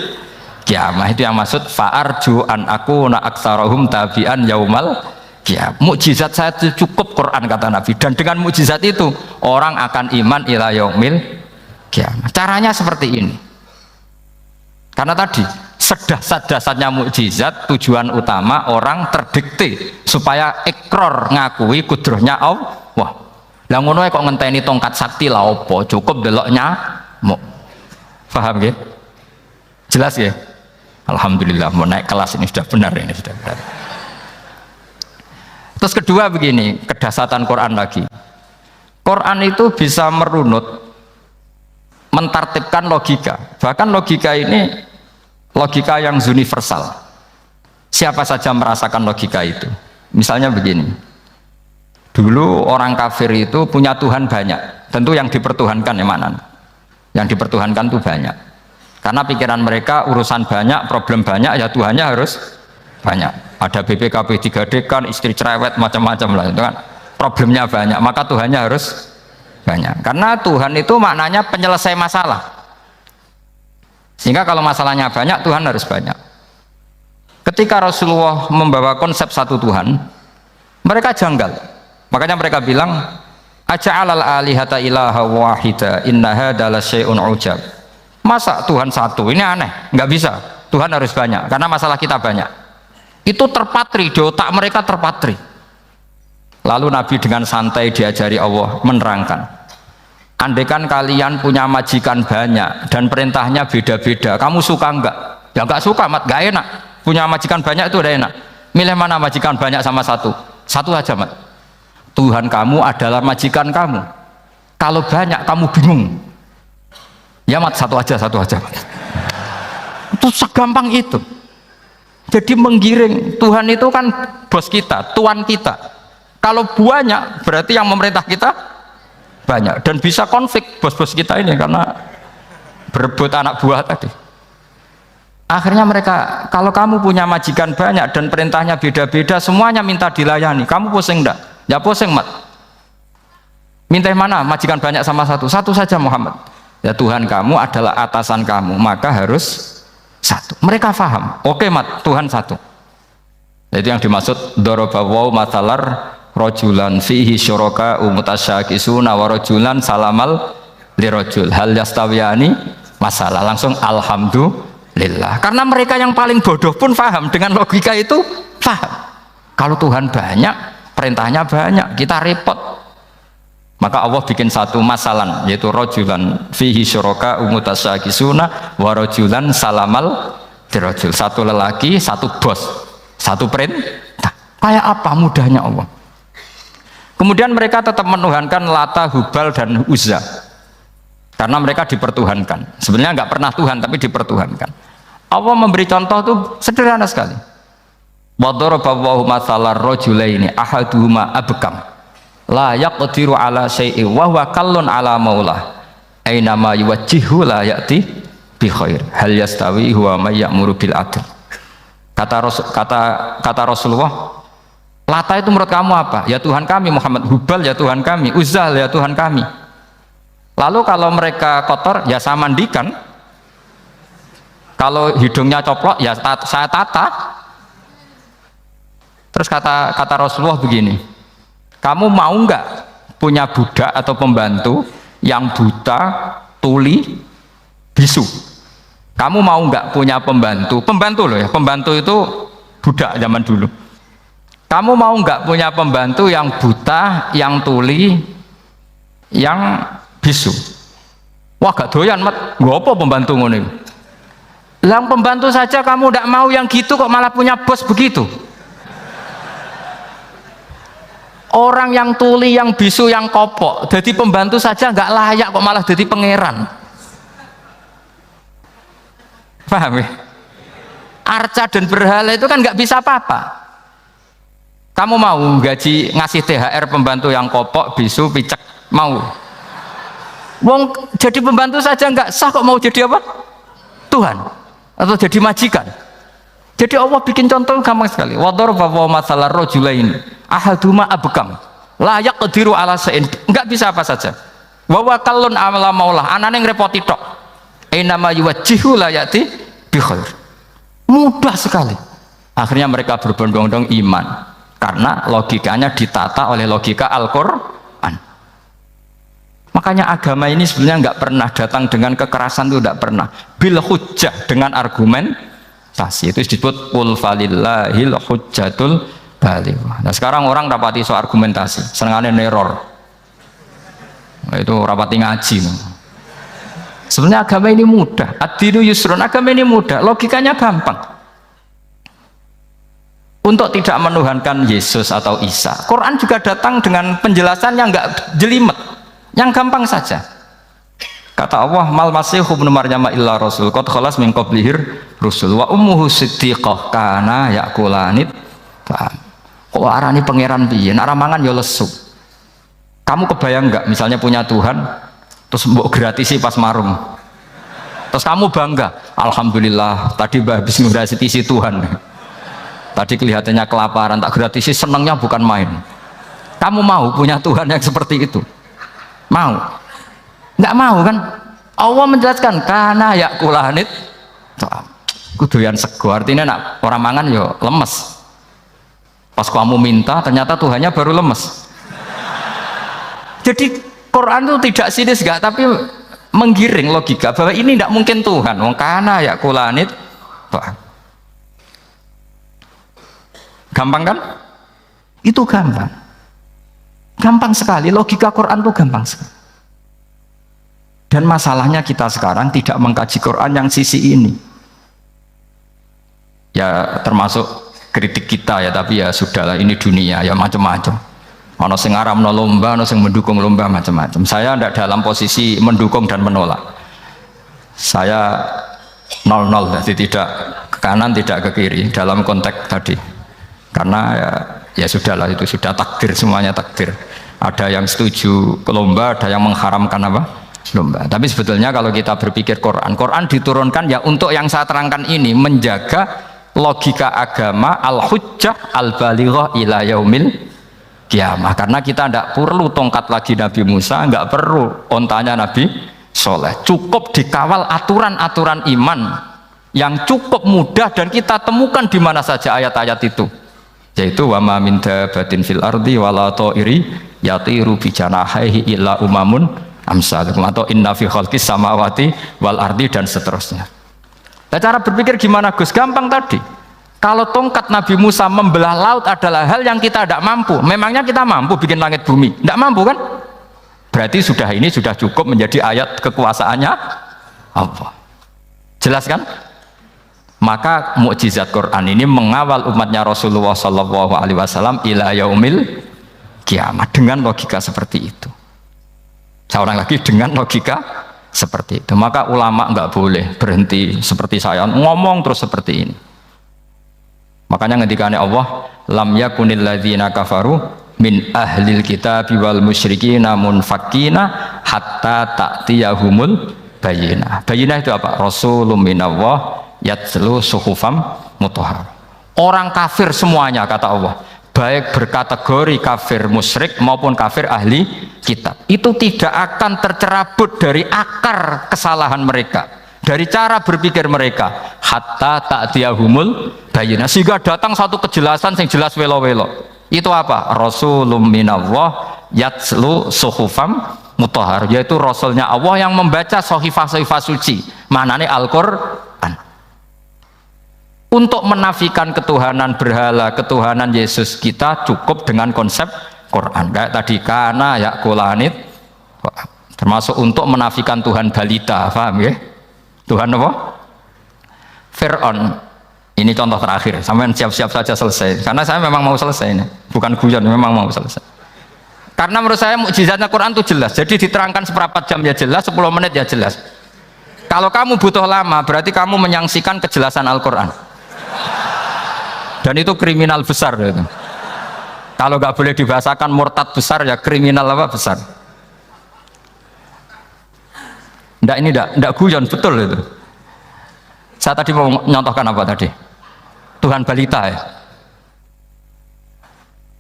kiamah. Itu yang maksud fa'arju an akuna aktsarahum tabi'an yaumal kiamah. Mukjizat saya itu cukup Quran kata Nabi, dan dengan mukjizat itu orang akan iman ila yaumil kiamah. Caranya seperti ini. Karena tadi sedahsyat-dahsyatnya mukjizat, tujuan utama orang terdikte supaya ikrar ngakui kudrohnya Allah. Lah ngono kok ngenteni tongkat sakti lah opo? Cukup deloknya mau. Paham nggih? Jelas ya? Alhamdulillah, mau naik kelas ini sudah benar, ini sudah benar. Terus kedua begini, kedahsyatan Quran lagi. Quran itu bisa merunut, mentartibkan logika. Bahkan logika ini logika yang universal. Siapa saja merasakan logika itu. Misalnya begini, dulu orang kafir itu punya Tuhan banyak. Tentu yang dipertuhankan yang mana? Yang dipertuhankan itu banyak. Karena pikiran mereka urusan banyak, problem banyak, ya Tuhannya harus banyak. Ada BPKB 3D kan, istri cerewet, macam-macam lah itu kan. Problemnya banyak, maka Tuhannya harus banyak. Karena Tuhan itu maknanya penyelesai masalah. Sehingga kalau masalahnya banyak, Tuhan harus banyak. Ketika Rasulullah membawa konsep satu Tuhan, mereka janggal. Makanya mereka bilang, aja'alal alihata ilaha wahida inna hadza lasyai'un ujab. Masa Tuhan satu? Ini aneh, nggak bisa. Tuhan harus banyak, karena masalah kita banyak. Itu terpatri, di otak mereka terpatri. Lalu Nabi dengan santai diajari Allah menerangkan, andaikan kalian punya majikan banyak dan perintahnya beda-beda, kamu suka enggak? Ya enggak suka, mat, enggak enak. Punya majikan banyak itu udah enak. Milih mana majikan banyak sama satu? Satu aja, mat. Tuhan kamu adalah majikan kamu. Kalau banyak kamu bingung. Ya mat, satu aja mat. Itu segampang itu. Jadi menggiring, Tuhan itu kan bos kita, tuan kita. Kalau banyak berarti yang memerintah kita banyak, dan bisa konflik bos-bos kita ini karena berebut anak buah tadi. Akhirnya mereka, kalau kamu punya majikan banyak dan perintahnya beda-beda, semuanya minta dilayani, kamu pusing enggak? Ya pusing, mat. Minta mana? Majikan banyak sama satu? Satu saja Muhammad. Ya Tuhan kamu adalah atasan kamu, maka harus satu. Mereka paham. Oke mat, Tuhan satu. Itu yang dimaksud dorobawaw matalar rojulan fihi syuraka umutasyakisuna warojulan salamal lirojul hal yastawiyani masalah. Langsung alhamdulillah. Karena mereka yang paling bodoh pun paham dengan logika itu, paham. Kalau Tuhan banyak, perintahnya banyak, kita repot. Maka Allah bikin satu masalan, yaitu rojulan fihi syuraka umutasyakisuna warojulan salamal lirojul. Satu lelaki, satu bos, satu perintah. Kayak apa mudahnya Allah. Kemudian mereka tetap menuhankan Lata, Hubal, dan Uzza karena mereka dipertuhankan. Sebenarnya nggak pernah Tuhan, tapi dipertuhankan. Allah memberi contoh itu sederhana sekali. Wa daraballahu mathalan rajulaini ahaduhuma abkam la yaqdiru ala syai'in wa huwa kallun ala maulah aina ma yuwajjihu la ya'ti bi khair hal yastawi huwa may ya'muru bil adl. Kata Rasulullah, Lata itu menurut kamu apa? Ya Tuhan kami. Muhammad, Hubal ya Tuhan kami. Uzzah ya Tuhan kami. Lalu kalau mereka kotor ya saya mandikan. Kalau hidungnya coplok ya saya tata. Terus kata Rasulullah begini, kamu mau nggak punya budak atau pembantu yang buta, tuli, bisu? Kamu mau nggak punya pembantu loh ya, pembantu itu budak zaman dulu. Kamu mau nggak punya pembantu yang buta, yang tuli, yang bisu? Wah gak doyan mat, gak apa pembantu ngono. Yang pembantu saja kamu tidak mau yang gitu kok malah punya bos begitu. Orang yang tuli, yang bisu, yang kopok, jadi pembantu saja nggak layak kok malah jadi pangeran. Paham ya? Arca dan berhala itu kan nggak bisa apa-apa. Kamu mau gaji ngasih THR pembantu yang kopok, bisu, picek, mau? Wong jadi pembantu saja nggak sah kok mau jadi apa? Tuhan atau jadi majikan. Jadi Allah bikin contoh gampang sekali. Wa daraba mathalan rajulaini ahaduma abkam la yaqdiru ala shay'in. Enggak bisa apa saja. Wa wakallun amala maulah, anane ngrepoti tok. Ainama yuwajjihu la yati bi khair. Mudah sekali. Akhirnya mereka berbondong-bondong iman karena logikanya ditata oleh logika Al-Qur'an. Makanya agama ini sebenarnya nggak pernah datang dengan kekerasan, itu tidak pernah. Bil hujjah, dengan argumentasi, itu disebut qul falillahil hujjatul balighah. Nah sekarang orang rapati soal argumentasi, senengane neror. Nah, itu rapati ngaji. Sebenarnya agama ini mudah. Ad-dinu yusrun, agama ini mudah, logikanya gampang. Untuk tidak menuhankan Yesus atau Isa, Quran juga datang dengan penjelasan yang nggak jelimet, yang gampang saja. Kata Allah, mal masih ibnu Maryam illa rasul qad khalas min qablihir rusul wa ummuhu siddiqah kana yakulanit. Kok arani pangeran piye? Nek mangan ya lesu. Kamu kebayang nggak misalnya punya Tuhan terus mbok gratisi pas marung. Terus kamu bangga, alhamdulillah tadi habis ngratisi Tuhan. Tadi kelihatannya kelaparan, tak gratisi, senangnya bukan main. Kamu mau punya Tuhan yang seperti itu? Mau? Nggak mau kan? Allah menjelaskan karena ya kulanit kuduyan sego, artinya nak orang mangan yo lemes. Pas kamu minta ternyata Tuhannya baru lemes. Jadi Quran itu tidak sinis gak, tapi menggiring logika bahwa ini tidak mungkin Tuhan. Wong kana ya kulanit. Gampang kan? Itu gampang. Gampang sekali, logika Quran itu gampang sekali. Dan masalahnya kita sekarang tidak mengkaji Quran yang sisi ini. Ya termasuk kritik kita ya, tapi ya sudahlah, ini dunia ya macam-macam. Ono sing ngaramno lomba, ono sing mendukung lomba, macam-macam. Saya tidak dalam posisi mendukung dan menolak. Saya 0-0, jadi tidak ke kanan tidak ke kiri dalam konteks tadi. Karena ya sudahlah, itu sudah takdir, semuanya takdir. Ada yang setuju ke lomba, ada yang mengharamkan apa? Lomba. Tapi sebetulnya kalau kita berpikir Quran diturunkan ya untuk yang saya terangkan ini, menjaga logika agama al-hujjah al-balighah ila yaumil kiamah. Karena kita tidak perlu tongkat lagi Nabi Musa, nggak perlu ontanya Nabi Soleh, cukup dikawal aturan-aturan iman yang cukup mudah dan kita temukan di mana saja ayat-ayat itu, yaitu wa ma min dabatin fil ardi wala ta'iri yatiru bi janahihi illa umamun amsalukum, atau inna fi khalqis samawati wal ardi, dan seterusnya. Nah, cara berpikir gimana Gus? Gampang tadi. Kalau tongkat Nabi Musa membelah laut adalah hal yang kita tidak mampu, memangnya kita mampu bikin langit bumi? Tidak mampu kan? Berarti ini sudah cukup menjadi ayat kekuasaannya Allah. Jelas kan? Maka mukjizat Quran ini mengawal umatnya Rasulullah SAW ila yaumil kiamat dengan logika seperti itu. Saya ulang lagi, dengan logika seperti itu. Maka ulama nggak boleh berhenti seperti saya ngomong terus seperti ini. Makanya ngendikane Allah, lam yakunil ladzina kafaru min ahlil kitabi wal musyrikina munfakina hatta ta'tiyahumul bayyinah. Bayyinah itu apa? Rasulun minallah yatslu suhufam mutahhar. Orang kafir semuanya, kata Allah, baik berkategori kafir musyrik maupun kafir ahli kitab, itu tidak akan tercerabut dari akar kesalahan mereka, dari cara berpikir mereka, hatta ta'tiyahumul bayyinah, sehingga datang satu kejelasan yang jelas welo-welo. Itu apa? Rasulun minallah yatslu suhufam mutahhar, yaitu rasulnya Allah yang membaca sahifah-sahifah suci, maknanya Al-Qur'an. Untuk menafikan ketuhanan berhala, ketuhanan Yesus, kita cukup dengan konsep Quran. Kayak tadi, kana ya kulanit, termasuk untuk menafikan Tuhan balita, paham ya? Tuhan apa? Fir'aun, ini contoh terakhir, sampean siap-siap saja selesai, karena saya memang mau selesai ini, bukan guyon, memang mau selesai. Karena menurut saya mukjizatnya Quran itu jelas, jadi diterangkan seperempat jam ya jelas, 10 menit ya jelas. Kalau kamu butuh lama, berarti kamu menyaksikan kejelasan Al-Quran. Dan itu kriminal besar gitu. Kalau nggak boleh dibahasakan murtad besar, ya kriminal apa besar. Nggak guyon, betul itu. Saya tadi mau nyontohkan apa tadi? Tuhan balita ya.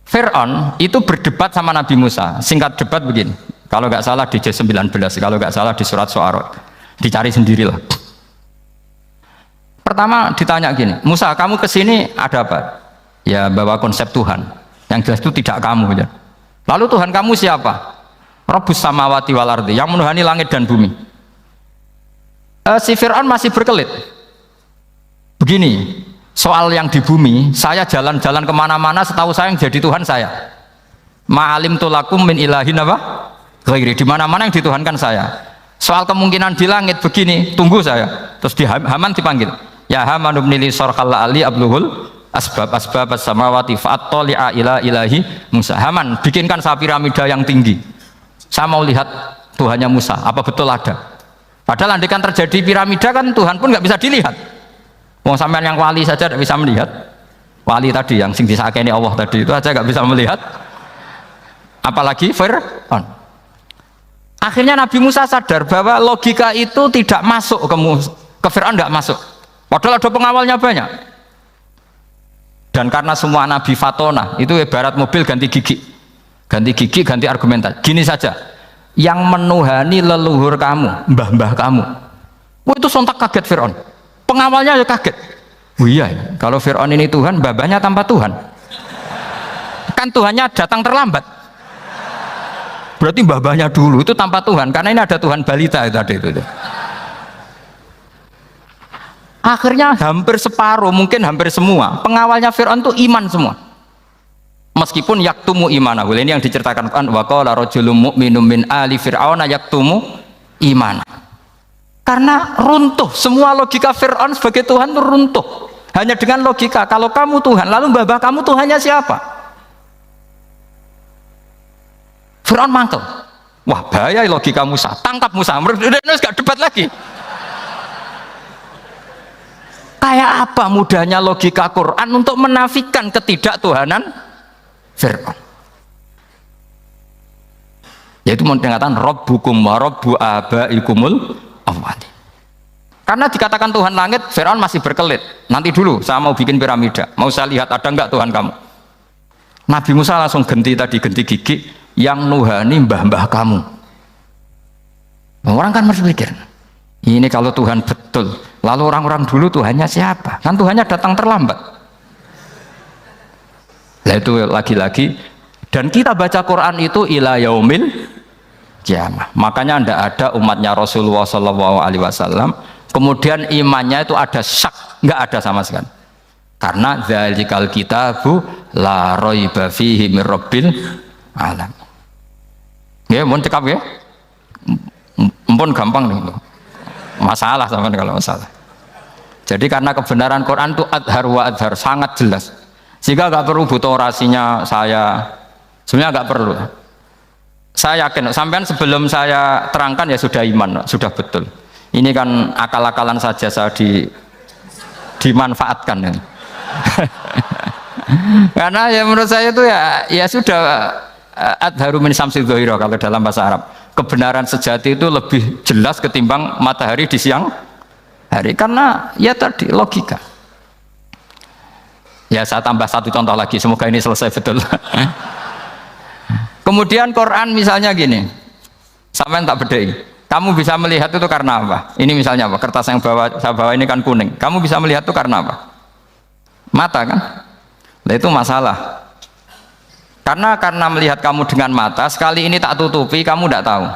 Fir'aun itu berdebat sama Nabi Musa. Singkat debat begini. Kalau nggak salah di J19, kalau nggak salah di surat Syu'ara. Dicari sendirilah. Pertama ditanya gini, Musa kamu kesini ada apa? Ya bawa konsep Tuhan. Yang jelas itu tidak kamu. Ya. Lalu Tuhan kamu siapa? Rabbus samawati wal ardi, yang menuhani langit dan bumi. Si Fir'aun masih berkelit. Begini, soal yang di bumi, saya jalan-jalan kemana-mana, setahu saya yang jadi Tuhan saya. Ma'alim tulakum min ilahin apa? Ghairi, di mana-mana yang dituhankan saya. Soal kemungkinan di langit begini, tunggu saya. Terus di Haman dipanggil. Ya Haman ibnili sarhal ali abluhul asbab as-samawati fa'attali'a ila ilahi Musa. Haman, bikinkan saya piramida yang tinggi. Saya mau lihat Tuhannya Musa, apa betul ada? Padahal andaikan terjadi piramida kan Tuhan pun nggak bisa dilihat. Wong sampean yang wali saja tidak bisa melihat. Wali tadi yang sing disakeni Allah tadi itu aja nggak bisa melihat. Apalagi Fir'aun. Akhirnya Nabi Musa sadar bahwa logika itu tidak masuk ke Fir'aun, nggak masuk. Padahal ada pengawalnya banyak. Dan karena semua Nabi fatona itu ibarat mobil ganti gigi, ganti argumentasi. Gini saja, yang menuhani leluhur kamu, mbah-mbah kamu, itu sontak kaget Fir'aun. Pengawalnya ya kaget. Oh iya, kalau Fir'aun ini Tuhan, mbah-mbahnya tanpa Tuhan. Kan Tuhannya datang terlambat. Berarti mbah-mbahnya dulu itu tanpa Tuhan, karena ini ada Tuhan balita itu tadi itu. Akhirnya hampir separuh, mungkin hampir semua pengawalnya Fir'aun itu iman semua. Meskipun yaktumu imanahu, ini yang diceritakan Quran, wa qala rajulun mu'minun min ali fir'auna yaktumu imana. Karena runtuh, semua logika Fir'aun sebagai Tuhan itu runtuh. Hanya dengan logika, kalau kamu Tuhan, lalu mbah kamu Tuhannya siapa? Fir'aun mantel. Wah bahaya logika Musa, tangkap Musa, gak debat lagi. Kayak apa mudahnya logika Quran untuk menafikan ketidaktuhanan Fir'aun. Yaitu mengatakan Rabbukum wa Rabbu abaikumul awwali. Karena dikatakan Tuhan langit, Fir'aun masih berkelit. Nanti dulu, saya mau bikin piramida. Mau saya lihat ada enggak Tuhan kamu. Nabi Musa langsung ganti gigi, yang nuhani mbah-mbah kamu. Orang kan harus mikir, ini kalau Tuhan betul, lalu orang-orang dulu Tuhannya siapa? Kan Tuhannya datang terlambat. Nah itu lagi-lagi, dan kita baca Quran itu ila yaumil kiamah. Makanya tidak ada umatnya Rasulullah SAW kemudian imannya itu ada syak, nggak ada sama sekali. Karena dzalikal kitabu la raiba fihi mir rabbil alam. Ya, mohon cekap ya. Mumpun gampang nih. Masalah sampean kalau masalah. Jadi karena kebenaran Quran itu adhar wa adhar, sangat jelas. Sehingga nggak perlu butuh orasinya saya. Sebenarnya nggak perlu. Saya yakin sampean sebelum saya terangkan ya sudah iman, sudah betul. Ini kan akal-akalan saja saya dimanfaatkan ya. Karena ya menurut saya itu ya sudah adharu min samsi dhohiro kalau dalam bahasa Arab. Kebenaran sejati itu lebih jelas ketimbang matahari di siang hari, karena ya tadi logika. Ya saya tambah satu contoh lagi, semoga ini selesai betul. Kemudian Quran misalnya gini, sampean tak bedai, kamu bisa melihat itu karena apa? Ini misalnya apa? Kertas yang saya bawa ini kan kuning, kamu bisa melihat itu karena apa? Mata kan? Nah itu masalah. Karena melihat kamu dengan mata, sekali ini tak tutupi, kamu tidak tahu.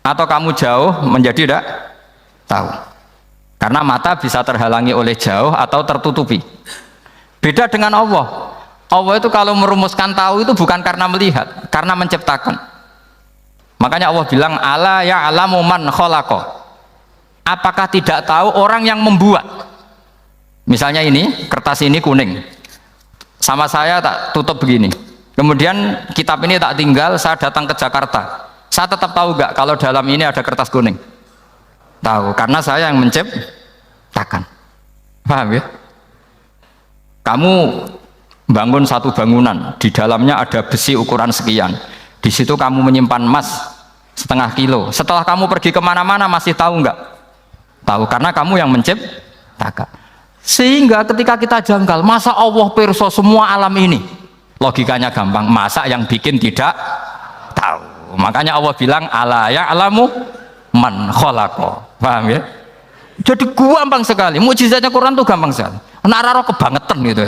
Atau kamu jauh menjadi tidak tahu. Karena mata bisa terhalangi oleh jauh atau tertutupi. Beda dengan Allah. Allah itu kalau merumuskan tahu itu bukan karena melihat, karena menciptakan. Makanya Allah bilang, ala ya'lamu man khalaqa. Apakah tidak tahu orang yang membuat? Misalnya ini, kertas ini kuning. Sama saya tak tutup begini. Kemudian kitab ini tak tinggal, saya datang ke Jakarta. Saya tetap tahu nggak kalau dalam ini ada kertas kuning? Tahu, karena saya yang menciptakan. Paham ya? Kamu bangun satu bangunan, di dalamnya ada besi ukuran sekian. Di situ kamu menyimpan emas setengah kilo. Setelah kamu pergi kemana-mana masih tahu nggak? Tahu, karena kamu yang menciptakan. Sehingga ketika kita janggal, masa Allah pirsa semua alam ini? Logikanya gampang, masa yang bikin tidak tahu? Makanya Allah bilang ala ya'lamu man khalaqa. Paham ya? Jadi gampang sekali. Mukjizatnya Quran tuh gampang sekali. Nak raro kebangetan gitu.